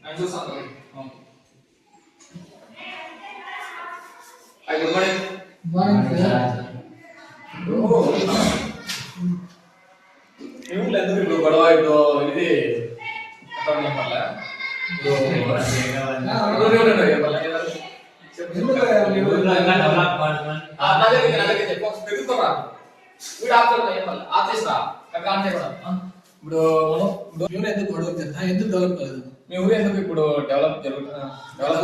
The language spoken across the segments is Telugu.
నేను చూస్తాను. Hi, good morning. Morning sir. ఏమి ఎందుకు ఇప్పుడు గొడవ ఇప్పుడు ఇది చెప్పాలా ఇప్పుడు ఎందుకు గొడవ ఎందుకు డెవలప్ కాలేదు? మీ ఊరు ఎందుకు ఇప్పుడు డెవలప్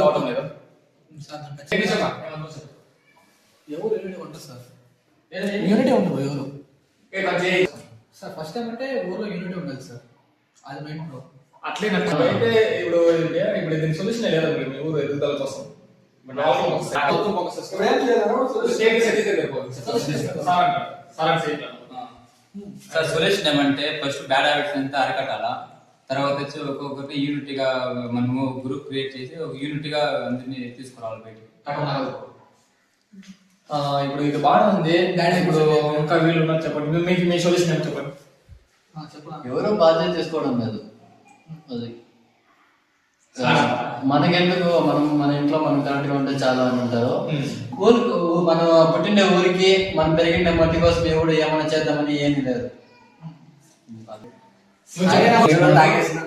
అవడం లేదు? ఎవరు యూనిటీ ఉంటుంది సార్? యూనిటీ ఉంటుంది ఎవరు సార్? ఫస్ట్ టైం అంటే ఊర్లో యూనిటీ ఉండాలి సార్, అది మెయిన్ ప్రాబ్లం. అట్లే అయితే ఇప్పుడు దీనికి సొల్యూషన్ లేదా మీ ఊరు ఎదుగుదల కోసం? సార్ సొల్యూషన్ ఏమంటే ఫస్ట్ బ్యాడ్ హ్యాబిట్స్ అంతా అరికట్టాలా, తర్వాత వచ్చి ఒక్కొక్కటి యూనిటీగా మనము గ్రూప్ క్రియేట్ చేసి ఒక యూనిటీగా అందరినీ తీసుకురావాలి బయటికి. ఇప్పుడు ఇది బాగా ఉంది. ఇప్పుడు ఇంకా వీళ్ళు ఉన్నారు చెప్పండి, మీకు మీ సొల్యూషన్ ఏమి చెప్పండి. ఎవరో బాధ్యత తీసుకోవడం లేదు. అది మనకెందుకు, మన ఇంట్లో మనం కరెక్ట్ గా ఉంటే చాలా అని ఉంటారు. ఊరికి మనం పుట్టిన ఊరికి మనం పెరిగిన మట్టి కోసం ఎవడు ఏమైనా చేద్దామని ఏమీ లేదు.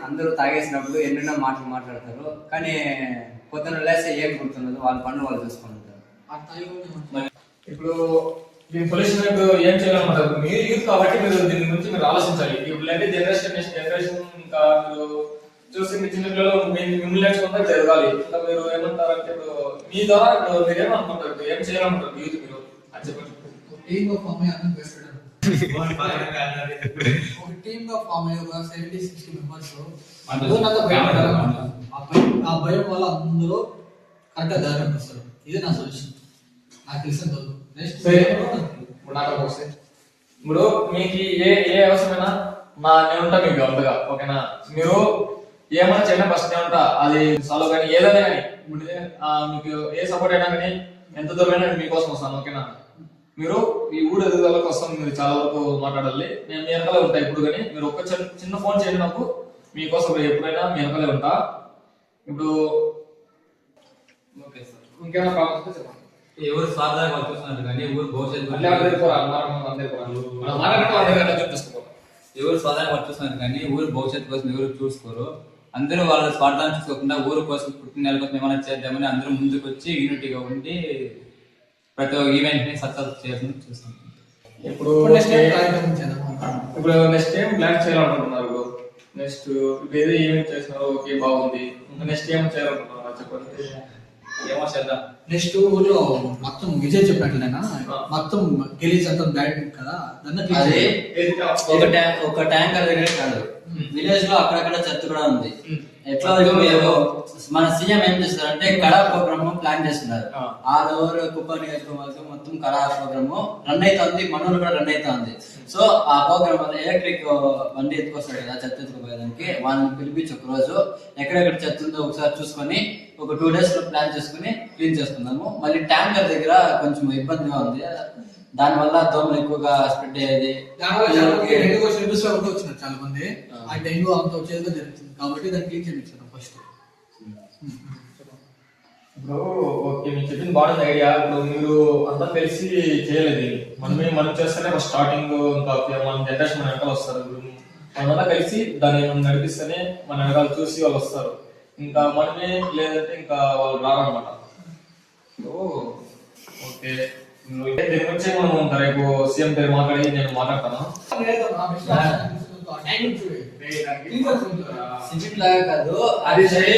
అందరూ తాగేసినప్పుడు ఎన్నెన్నో మాటలు మాట్లాడతారు, కానీ పొద్దున లేస్తే ఏం గుర్తున్నది వాళ్ళ పనులు వాళ్ళు చూసుకుంటారు. ఇప్పుడు దీని సొల్యూషన్ ఇప్పుడు ఏం చేయాలన్నమాట, మీరు యూత్ కాబట్టి మీరు దీని గురించి మీరు ఆలోచించాలి. ఇప్పుడు అంటే జనరేషన్ నెక్స్ట్ జనరేషన్ ఇంకా మీరు చూసి మీ చిన్న పిల్లలు మిమ్మల్ని నేర్చుకుంటే జరగాలి. ఇంకా మీరు ఏమంటారంటే ఇప్పుడు మీ ద్వారా ఇప్పుడు మీరు ఏమనుకుంటారు, ఇప్పుడు ఏం చేయాలనుకుంటారు యూత్ మీరు అని చెప్పండి. టీమ్ గా ఫామ్ అయ్యి అందరూ బెస్ట్ ఒక టీమ్ గా ఫామ్ అయ్యి ఒక 70-60 మెంబర్స్ ఆ భయం వల్ల అందరూ కరెక్ట్ గా దారి వస్తారు. ఇది నా సొల్యూషన్, నాకు తెలిసిన నెక్స్ట్. ఇప్పుడు మీకు ఏ అవసరమైనా నేను ఉంటా మీకు అంతగా, ఓకేనా? మీరు ఏమైనా చేయడం ఫస్ట్ నేను ఉంటా, అది సాల్వ్ కానీ ఏదైనా కానీ మీకు ఏ సపోర్ట్ అయినా కానీ ఎంత దూరమైనా మీకోసం వస్తాను, ఓకేనా? మీరు ఈ ఊరు ఎదుగుదల కోసం మీరు చాలా వరకు మాట్లాడాలి. నేను మీ వెనకాలే ఉంటా ఇప్పుడు, కానీ మీరు ఒక్క చిన్న ఫోన్ చేయండి నాకు, మీకోసం ఎప్పుడైనా మీ వెనకాలే ఉంటా. ఇప్పుడు ఓకే సార్, ఇంకేమైనా ప్రాబ్లమ్స్ ఉంటే చెప్పండి. ఎవరు స్వార్థంగా వాళ్ళు చూస్తున్నారు కానీ ఊరు భవిష్యత్తు ఎవరు స్వార్థంగా వాళ్ళు చూస్తున్నారు కానీ ఊరు భవిష్యత్తు కోసం ఎవరు చూసుకోరు. అందరూ వాళ్ళ స్వార్థాన్ని చూసుకోకుండా ఊరు కోసం పుట్టిన నెల కోసం ఏమైనా చేద్దామని అందరూ ముందుకు వచ్చి యూనిటీగా ఉండి ప్రతి ఒక్క ఈవెంట్ ని సక్సెస్ చేయాలని చూస్తాం. ఇప్పుడు నెక్స్ట్ టైం ప్లాన్ చేయాలనుకుంటున్నారు. నెక్స్ట్ ఇప్పుడు ఏదో ఈవెంట్ చేసినారు, ఓకే బాగుంది. నెక్స్ట్ ఏం చేయాలనుకుంటున్నారు చెప్పండి. ఏమో చేద్దాం. నెక్స్ట్ ఊర్లో మొత్తం విజయ్ చెప్పినట్లయినా మొత్తం గెలీజ్ అంతా బ్యాడ్ కదా, ఒక ట్యాంకర్ దగ్గర కాదు, విలేజ్ లో అక్కడక్కడ చర్చ్ కూడా ఉంది. ఎట్లా మన సీఎం ఏం చేస్తారంటే కళా ప్రోగ్రామ్ ప్లాన్ చేస్తున్నారు. 6 ఓవర్ కుప్ప నియోజకవర్గం మొత్తం కళా ప్రోగ్రామ్ రన్ అవుతుంది, మనోళ్ళు కూడా రన్ అవుతుంది. సో ఆ ప్రోగ్రామ్ వల్ల ఎలక్ట్రిక్ బండి ఎత్తుకొస్తాడు కదా చెత్త ఎత్తుకుపోయేదానికి, వాళ్ళని పిలిపించి ఒక రోజు ఎక్కడెక్కడ చెత్త ఉందో ఒకసారి చూసుకొని ఒక 2 days లో ప్లాన్ చేసుకుని క్లీన్ చేసుకున్నాము. మళ్ళీ ట్యాంకర్ దగ్గర కొంచెం ఇబ్బందిగా ఉంది, దాని వల్ల దోమలు ఎక్కువగా స్ప్రెడ్ అయ్యేది. వచ్చినారు చాలా మంది, ఆ డెంగ్యూ అంత వచ్చేదిగా జరుగుతుంది కాబట్టి దాన్ని క్లీన్ చేయించారు ఫస్ట్. ఇప్పుడు ఓకే, మీరు చెప్పింది బాగుంది ఐడియా. ఇప్పుడు మీరు అంతా తెలిసి చేయలేదు, మనం చేస్తేనే ఫస్ట్ స్టార్టింగ్, ఇంకా మన జనరేషన్ మన వెనకాల వస్తారు. మనమంతా కలిసి దాన్ని నడిపిస్తేనే మన వెనకాల చూసి వాళ్ళు వస్తారు. ఇంకా మనమే లేదంటే ఇంకా వాళ్ళు రారనమాట. ఓకే, దీని గురించి మనం రేపు సీఎం పేరు మాట్లాడి నేను మాట్లాడతాను. సిమెంట్ లాగా కాదు, అది చెట్లు